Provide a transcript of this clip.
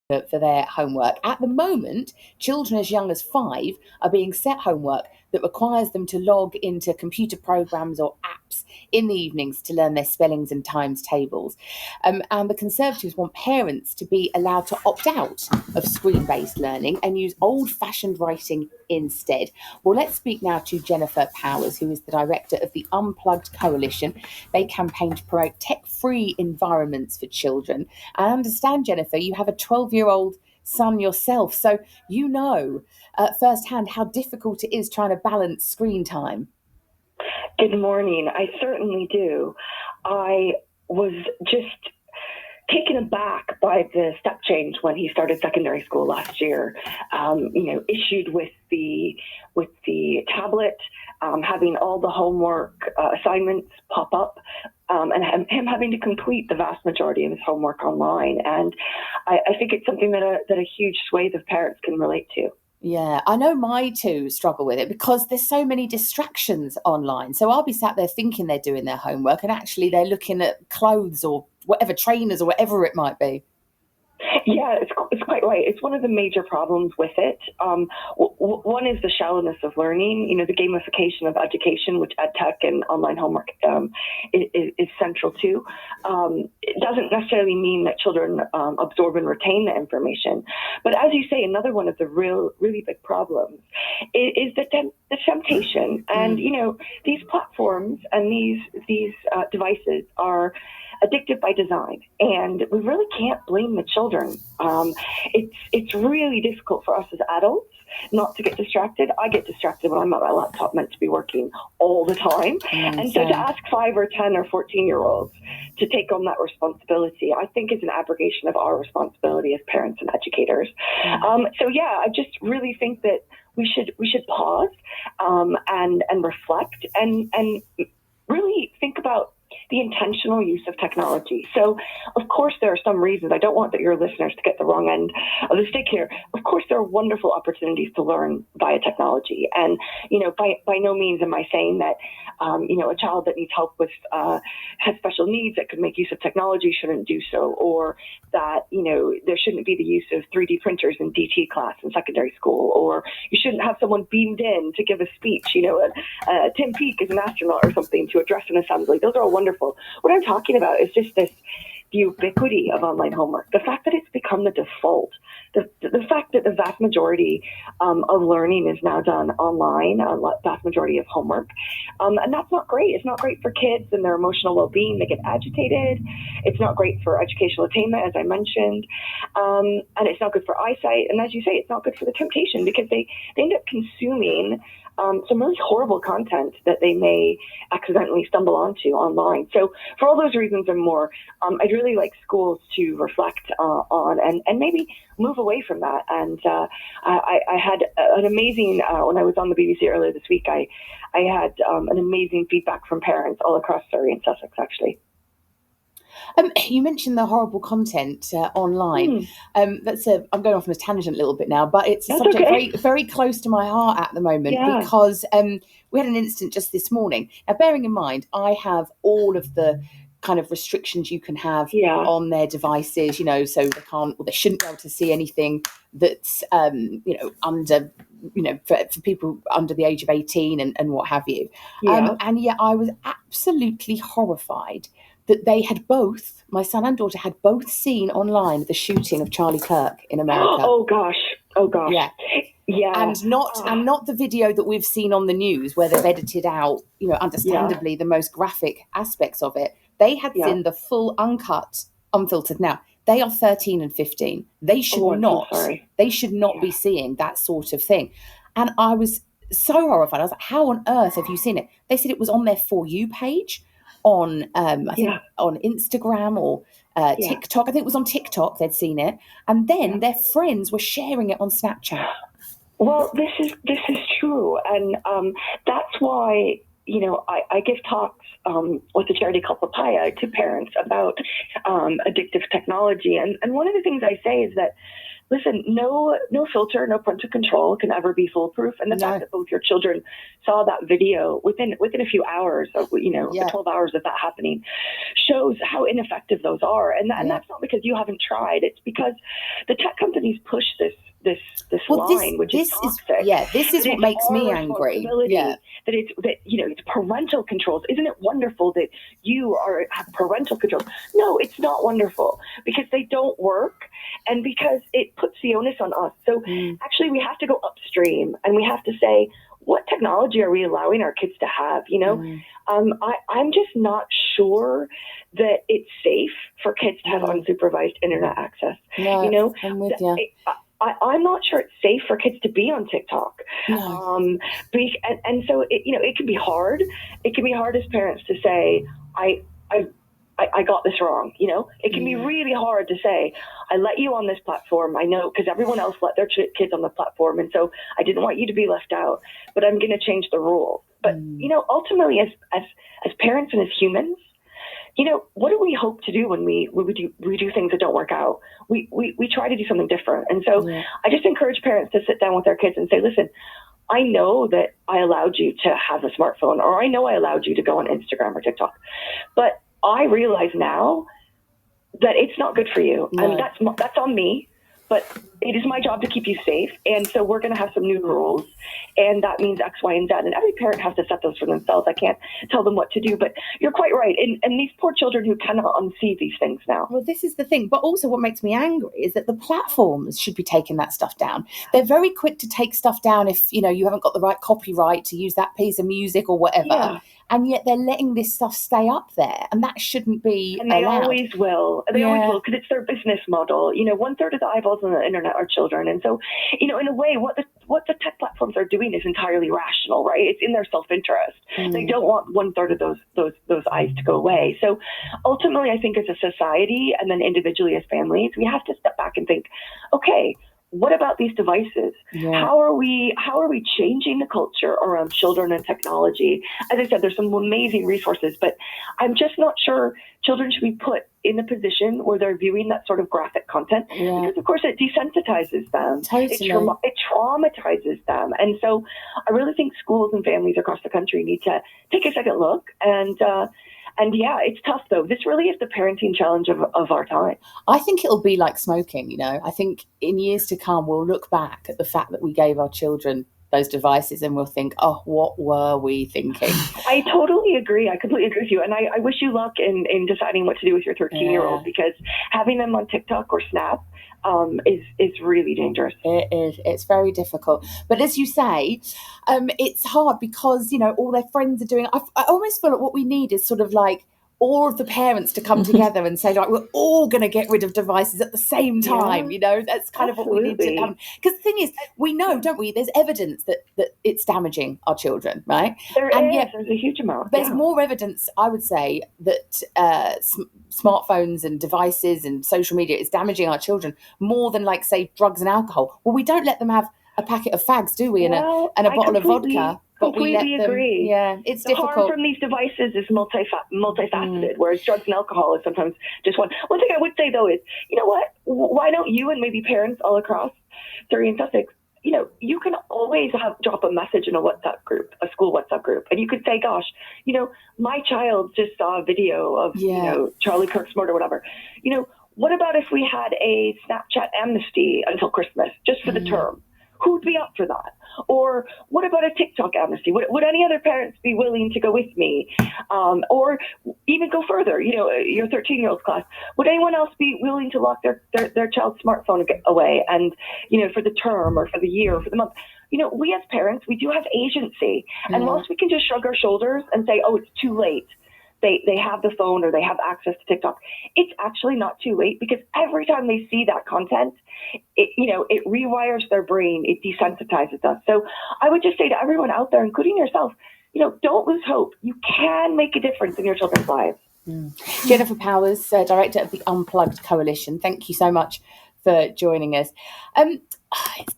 for their homework. At the moment, children as young as 5 are being set homework that requires them to log into computer programs or apps in the evenings to learn their spellings and times tables. And the Conservatives want parents to be allowed to opt out of screen-based learning and use old-fashioned writing instead. Well, let's speak now to Jennifer Powers, who is the director of the Unplugged Coalition. They campaign to promote tech-free environments for children. I understand, Jennifer, you have a 12-year-old son yourself, so you know firsthand how difficult it is trying to balance screen time. Good morning. I certainly do. I was just taken aback by the step change when he started secondary school last year. Issued with the tablet, having all the homework assignments pop up, and him having to complete the vast majority of his homework online. And I think it's something that a huge swathe of parents can relate to. Yeah, I know my two struggle with it because there's so many distractions online. So I'll be sat there thinking they're doing their homework and actually they're looking at clothes or whatever, trainers or whatever it might be. Yeah, it's quite right. It's one of the major problems with it. One is the shallowness of learning, the gamification of education, which EdTech and online homework is central to. It doesn't necessarily mean that children absorb and retain the information. But as you say, another one of the really big problems is the temptation. And, these platforms and these devices are addictive by design, and we really can't blame the children. It's really difficult for us as adults not to get distracted. I get distracted when I'm at my laptop meant to be working all the time. And so to ask 5 or 10 or 14-year-olds to take on that responsibility, I think is an abrogation of our responsibility as parents and educators. I just really think that we should pause and reflect and really think about the intentional use of technology. So, of course, there are some reasons. I don't want your listeners to get the wrong end of the stick here. Of course, there are wonderful opportunities to learn via technology. And, by no means am I saying that, a child that needs help with, has special needs that could make use of technology shouldn't do so, or that, there shouldn't be the use of 3D printers in DT class in secondary school, or you shouldn't have someone beamed in to give a speech, Tim Peake is an astronaut or something to address an assembly. Those are all wonderful. What I'm talking about is just the ubiquity of online homework, the fact that it's become the default, the fact that the vast majority of learning is now done online, a vast majority of homework. And that's not great. It's not great for kids and their emotional well-being. They get agitated. It's not great for educational attainment, as I mentioned. And it's not good for eyesight. And as you say, it's not good for the temptation because they end up consuming some really horrible content that they may accidentally stumble onto online. So for all those reasons and more, I'd really like schools to reflect on and maybe move away from that. And I had an amazing, when I was on the BBC earlier this week, I had an amazing feedback from parents all across Surrey and Sussex, actually. You mentioned the horrible content online. I'm going off on a tangent a little bit now, but it's a subject very, very close to my heart at the moment because we had an incident just this morning. Now, bearing in mind, I have all of the kind of restrictions you can have on their devices, so they can't or they shouldn't be able to see anything that's, under, for people under the age of 18 and what have you. And yet I was absolutely horrified that they had both, my son and daughter had both seen online the shooting of Charlie Kirk in America. Oh gosh. Yeah. And not the video that we've seen on the news where they've edited out, understandably the most graphic aspects of it. They had seen the full uncut, unfiltered. Now, they are 13 and 15. They should not be seeing that sort of thing. And I was so horrified. I was like, how on earth have you seen it? They said it was on their For You page on, I think on Instagram or TikTok. I think it was on TikTok they'd seen it. And then their friends were sharing it on Snapchat. Well, this is true. And that's why, I give talks with a charity called Papaya to parents about addictive technology. And one of the things I say is that listen, no filter, no parental control can ever be foolproof. And the fact that both your children saw that video within a few hours of, the 12 hours of that happening shows how ineffective those are. And that's not because you haven't tried. It's because the tech companies push this line, which is toxic. This is what makes me angry. It's parental controls. Isn't it wonderful that you have parental controls? No, it's not wonderful, because they don't work, and because it puts the onus on us. So actually, we have to go upstream, and we have to say, what technology are we allowing our kids to have? I'm just not sure that it's safe for kids to have unsupervised internet access. No, I'm with you. I'm not sure it's safe for kids to be on TikTok. No. And so it can be hard. It can be hard as parents to say, I got this wrong. It can be really hard to say, I let you on this platform. I know, because everyone else let their kids on the platform. And so I didn't want you to be left out, but I'm going to change the rules. But, ultimately as parents and as humans, what do we hope to do when we do things that don't work out? We try to do something different. And so I just encourage parents to sit down with their kids and say, listen, I know that I allowed you to have a smartphone, or I know I allowed you to go on Instagram or TikTok, but I realize now that it's not good for you. No. And that's on me. But it is my job to keep you safe. And so we're going to have some new rules. And that means X, Y, and Z. And every parent has to set those for themselves. I can't tell them what to do. But you're quite right. And these poor children who cannot unsee these things now. Well, this is the thing. But also what makes me angry is that the platforms should be taking that stuff down. They're very quick to take stuff down if, you haven't got the right copyright to use that piece of music or whatever. Yeah. And yet they're letting this stuff stay up there. And that shouldn't be And they allowed. always will. They always will, because it's their business model. 1/3 of the eyeballs on the internet are children. And so, in a way, what the tech platforms are doing is entirely rational, right? It's in their self-interest. They don't want 1/3 of those eyes to go away. So ultimately, I think as a society, and then individually as families, we have to step back and think, okay, what about these devices? How are we changing the culture around children and technology? As I said, there's some amazing resources, but I'm just not sure children should be put in a position where they're viewing that sort of graphic content, because of course it desensitizes them. Totally. It traumatizes them. And so I really think schools and families across the country need to take a second look. And it's tough, though. This really is the parenting challenge of our time. I think it'll be like smoking, I think in years to come, we'll look back at the fact that we gave our children those devices and we'll think, oh, what were we thinking? I totally agree. I completely agree with you. And I wish you luck in deciding what to do with your 13-year-old, because having them on TikTok or Snap is really dangerous. It is. It's very difficult. But as you say, it's hard because, all their friends are doing it. I almost feel like what we need is sort of like all of the parents to come together and say, like, we're all going to get rid of devices at the same time. That's kind of what we need to. Because the thing is, we know, don't we? There's evidence that it's damaging our children, right? There's a huge amount. There's more evidence, I would say, that smartphones and devices and social media is damaging our children more than, like, say, drugs and alcohol. Well, we don't let them have a packet of fags, do we? And a bottle of vodka. But we let them, agree. It's the difficult. The harm from these devices is multifaceted, whereas drugs and alcohol is sometimes just one. One thing I would say, though, is, what? Why don't you and maybe parents all across Surrey and Sussex, you can always drop a message in a WhatsApp group, a school WhatsApp group, and you could say, gosh, my child just saw a video of, Charlie Kirk's murder, whatever. What about if we had a Snapchat amnesty until Christmas, just for the term? Who'd be up for that? Or what about a TikTok amnesty? Would any other parents be willing to go with me? Or even go further, your 13-year-old class. Would anyone else be willing to lock their child's smartphone away and, for the term or for the year or for the month? We as parents, we do have agency. And whilst we can just shrug our shoulders and say, oh, it's too late, they have the phone or they have access to TikTok, it's actually not too late, because every time they see that content, it rewires their brain, it desensitizes us. So I would just say to everyone out there, including yourself, don't lose hope. You can make a difference in your children's lives. Jennifer Powers, Director of the Unplugged Coalition, thank you so much for joining us. It's